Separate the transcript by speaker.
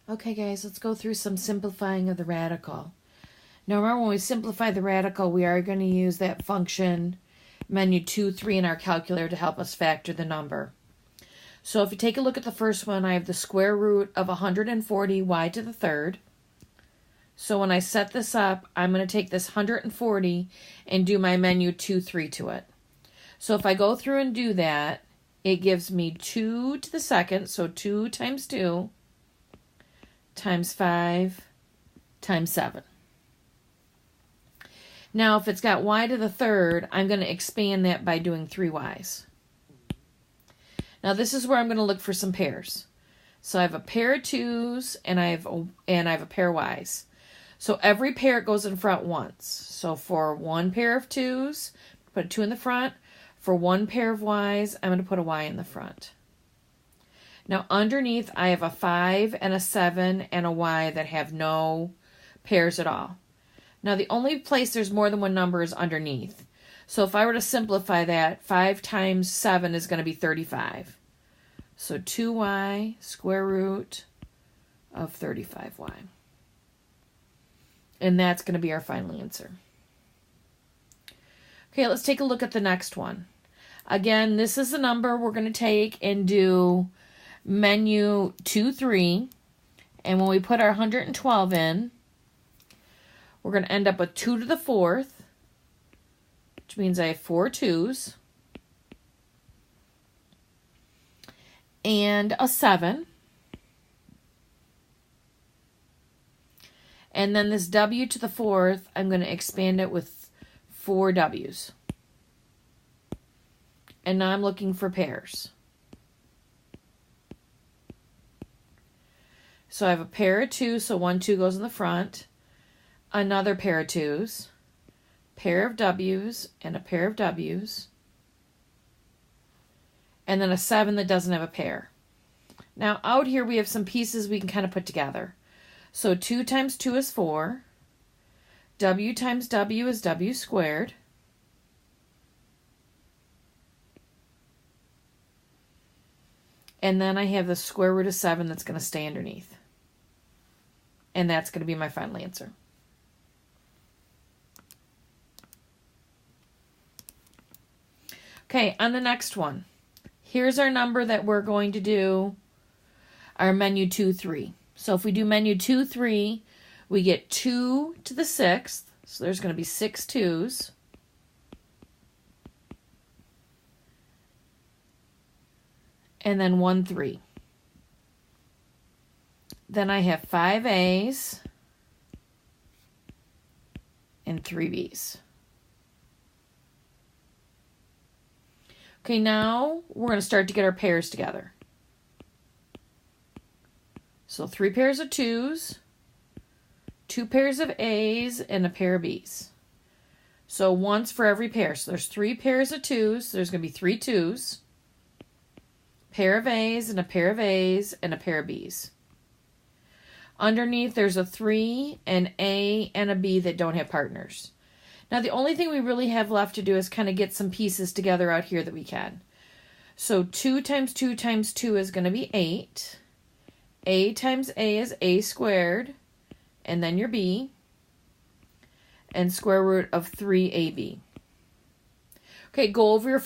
Speaker 1: Okay, guys, let's go through some simplifying of the radical. Now, remember, when we simplify the radical, we are going to use that function menu 2, 3 in our calculator to help us factor the number. So if you take a look at the first one, I have the square root of 140 y to the third. So when I set this up, I'm going to take this 140 and do my menu 2, 3 to it. So if I go through and do that, it gives me 2 to the second, so 2 times 2 times 5 times 7. Now, if it's got y to the third, I'm going to expand that by doing 3 y's. Now, this is where I'm going to look for some pairs. So I have a pair of 2's and I have a pair of y's. So every pair goes in front once. So for one pair of 2's, put a 2 in the front. For one pair of y's, I'm going to put a y in the front. Now, underneath, I have a 5 and a 7 and a y that have no pairs at all. Now, the only place there's more than one number is underneath. So if I were to simplify that, 5 times 7 is going to be 35. So 2y square root of 35y. And that's going to be our final answer. Okay, let's take a look at the next one. Again, this is the number we're going to take and do menu 2, 3. And when we put our 112 in, we're going to end up with 2 to the 4th, which means I have 4 2's, and a 7. And then this w to the 4th, I'm going to expand it with 4 w's. And now I'm looking for pairs. So I have a pair of 2, so 1 2 goes in the front. Another pair of 2's, pair of w's, and a pair of w's, and then a 7 that doesn't have a pair. Now out here we have some pieces we can kind of put together. So 2 times 2 is 4, w times w is w squared, and then I have the square root of 7 that's going to stay underneath. And that's going to be my final answer. Okay, on the next one, here's our number that we're going to do our menu 2, 3. So if we do menu 2, 3, we get 2 to the 6th. So there's going to be 6 2's. And then 1 3. Then I have 5 A's and 3 B's. Okay, now we're going to start to get our pairs together. So 3 pairs of 2's, 2 pairs of A's, and a pair of B's. So once for every pair. So there's 3 pairs of 2's, so there's going to be 3 2's, pair of A's, and a pair of A's, and a pair of B's. Underneath, there's a 3, an A, and a B that don't have partners. Now, the only thing we really have left to do is kind of get some pieces together out here that we can. So 2 times 2 times 2 is going to be 8. A times A is A squared, and then your B, and square root of 3AB. Okay, go over your